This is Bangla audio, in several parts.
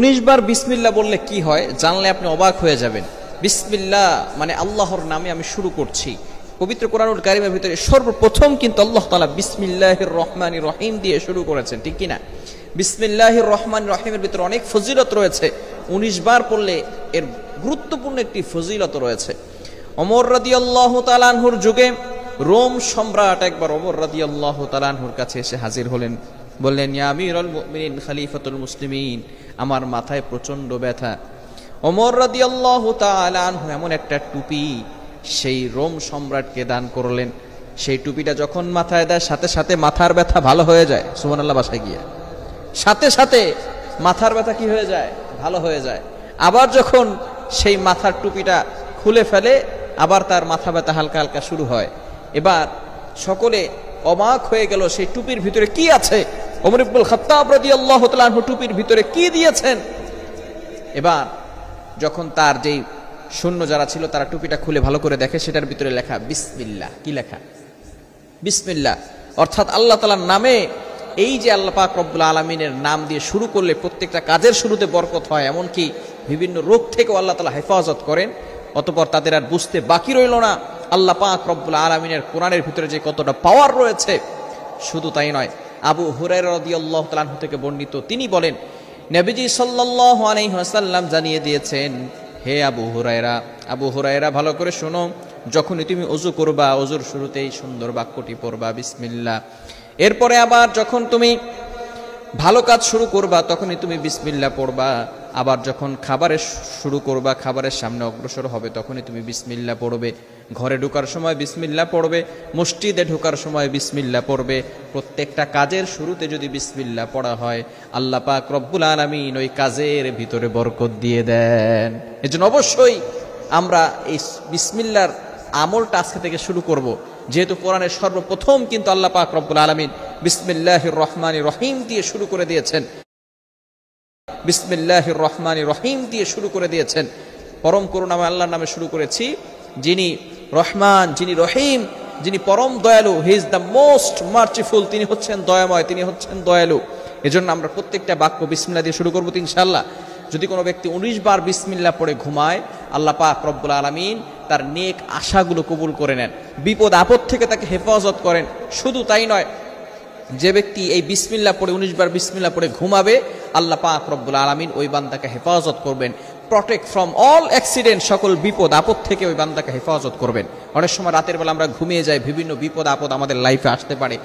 19 বার বিসমিল্লাহ বললে কি হয় জানলে আপনি অবাক হয়ে যাবেন। বিসমিল্লাহ মানে আল্লাহর নামে আমি শুরু করছি। পবিত্র কোরআনুল কারীমের ভিতরে সর্বপ্রথম কিন্তু আল্লাহ তাআলা বিসমিল্লাহির রহমানির রহিম দিয়ে শুরু করেছেন, ঠিক কি না? বিসমিল্লাহির রহমানির রহিমের ভিতরে অনেক ফজিলত রয়েছে। 19 বার পড়লে এর গুরুত্বপূর্ণ একটি ফজিলত রয়েছে। ওমর রাদিয়াল্লাহু তাআলা আনহুর যুগে রোম সম্রাট একবার ওমর রাদিয়াল্লাহু তাআলা আনহুর কাছে এসে হাজির হলেন। বললেন, ইয়া আমিরুল মুমিনিন খলিফাতুল মুসলিমিন, আমার মাথায় প্রচন্ড ব্যথা। ওমর রাদিয়াল্লাহু তাআলা আনহু এমন একটা টুপি সেই রোম সম্রাটকে দান করলেন। সেই টুপিটা যখন মাথায় দেয় সাথে সাথে মাথার ব্যথা ভালো হয়ে যায়। সুবহানাল্লাহ, বাসায় গিয়ে সাথে সাথে মাথার ব্যথা কি হয়ে যায়? ভালো হয়ে যায়। আবার যখন সেই মাথার টুপিটা খুলে ফেলে আবার তার মাথা ব্যথা হালকা হালকা শুরু হয়। এবার সকলে অবাক হয়ে গেল, সেই টুপির ভিতরে কি আছে? ওমর ইবনুল খাত্তাব রাদিয়াল্লাহু তাআলা আনহু টুপির ভিতরে কি দিয়েছেন? এবার যখন তার যেই সৈন্য যারা ছিল তারা টুপিটা খুলে ভালো করে দেখে, সেটার ভিতরে লেখা বিসমিল্লাহ। কি লেখা? বিসমিল্লাহ। অর্থাৎ আল্লাহ তাআলার নামে, এই যে আল্লাহ পাক রব্বুল আলামিনের নাম দিয়ে শুরু করলে প্রত্যেকটা কাজের শুরুতে বরকত হয়, এমনকি বিভিন্ন রোগ থেকেও আল্লাহ তাআলা হেফাজত করেন। অতঃপর তাদের আর বুঝতে বাকি রইল না আল্লাহ পাক রব্বুল আলামিনের কোরআনের ভিতরে যে কতটা পাওয়ার রয়েছে। শুধু তাই নয়, আবু হুরায়রা রাদিয়াল্লাহু তাআলা আনহু থেকে বর্ণিত, তিনি বলেন, নবীজি সাল্লাল্লাহু আলাইহি ওয়াসাল্লাম জানিয়ে দিয়েছেন, হে আবু হুরায়রা ভালো করে শোনো, যখনই তুমি ওযু করবা ওযুর শুরুতেই সুন্দর বাক্যটি পড়বা বিসমিল্লাহ। এরপরে আবার যখন তুমি ভালো কাজ শুরু করবা তখনই তুমি বিসমিল্লাহ পড়বা। আবার যখন খাবারের শুরু করবা, খাবারের সামনে অগ্রসর হবে তখনই তুমি বিসমিল্লাহ পড়বে। ঘরে ঢোকার সময় বিসমিল্লাহ পড়বে, মসজিদে ঢোকার সময় বিসমিল্লাহ পড়বে। প্রত্যেকটা কাজের শুরুতে যদি বিসমিল্লাহ পড়া হয় আল্লাহ পাক রব্বুল আলামিন ওই কাজের ভিতরে বরকত দিয়ে দেন। এজন্য অবশ্যই আমরা এই বিসমিল্লাহর আমলটা আজকে থেকে শুরু করব। যেহেতু কোরআনের সর্বপ্রথম কিন্তু আল্লাহ পাক রব্বুল আলামিন বিসমিল্লাহির রহমানির রহিম দিয়ে শুরু করে দিয়েছেন। বিসমিল্লাহির রহমানির রহিম দিয়ে শুরু করে দিয়েছেন। পরম করুণাময় আল্লাহর নামে শুরু করেছি, যিনি রহমান, যিনি রহিম, যিনি পরম দয়ালু। He is the most merciful. তিনি হচ্ছেন দয়াময়, তিনি হচ্ছেন দয়ালু। এজন্য আমরা প্রত্যেকটা বাক্য বিসমিল্লাহ দিয়ে শুরু করবো ইনশাআল্লাহ। যদি কোনো ব্যক্তি 19 বার বিসমিল্লাহ পড়ে ঘুমায়, আল্লাহ পাক রব্বুল আলামিন তার নেক আশাগুলো কবুল করে নেন, বিপদ আপদ থেকে তাকে হেফাজত করেন। শুধু তাই নয়, যে ব্যক্তি এই বিসমিল্লাহ পড়ে 19 বার বিসমিল্লাহ পড়ে ঘুমাবে, আল্লাহ পাক রব্বুল আলামিন ওই বান্দাকে হেফাজত করবেন। প্রটেক্ট ফ্রম অল অ্যাক্সিডেন্ট, সকল বিপদ আপদ থেকে ওই বান্দাকে হেফাজত করবেন। অনেক সময় রাতের বেলা আমরা ঘুমিয়ে যাই, বিভিন্ন বিপদ আপদ আমাদের লাইফে আসতে পারে।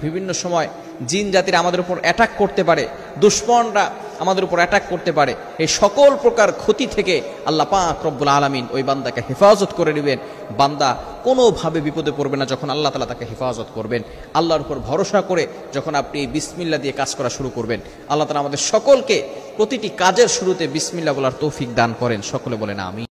বিভিন্ন সময় জিন জাতির আমাদের উপর অ্যাটাক করতে পারে, দুশমনরা আমাদের উপর অ্যাটাক করতে পারে। এই সকল প্রকার ক্ষতি থেকে আল্লাহ পাক রব্বুল আলামিন ওই বান্দাকে হেফাজত করে নেবেন। বান্দা কোনোভাবে বিপদে পড়বে না যখন আল্লাহ তাআলা তাকে হেফাজত করবেন। আল্লাহর উপর ভরসা করে যখন আপনি এই বিসমিল্লাহ দিয়ে কাজ করা শুরু করবেন, আল্লাহ তাআলা আমাদের সকলকে প্রতিটি কাজের শুরুতে বিসমিল্লাহ বলার তৌফিক দান করেন। সকলে বলেন আমিন।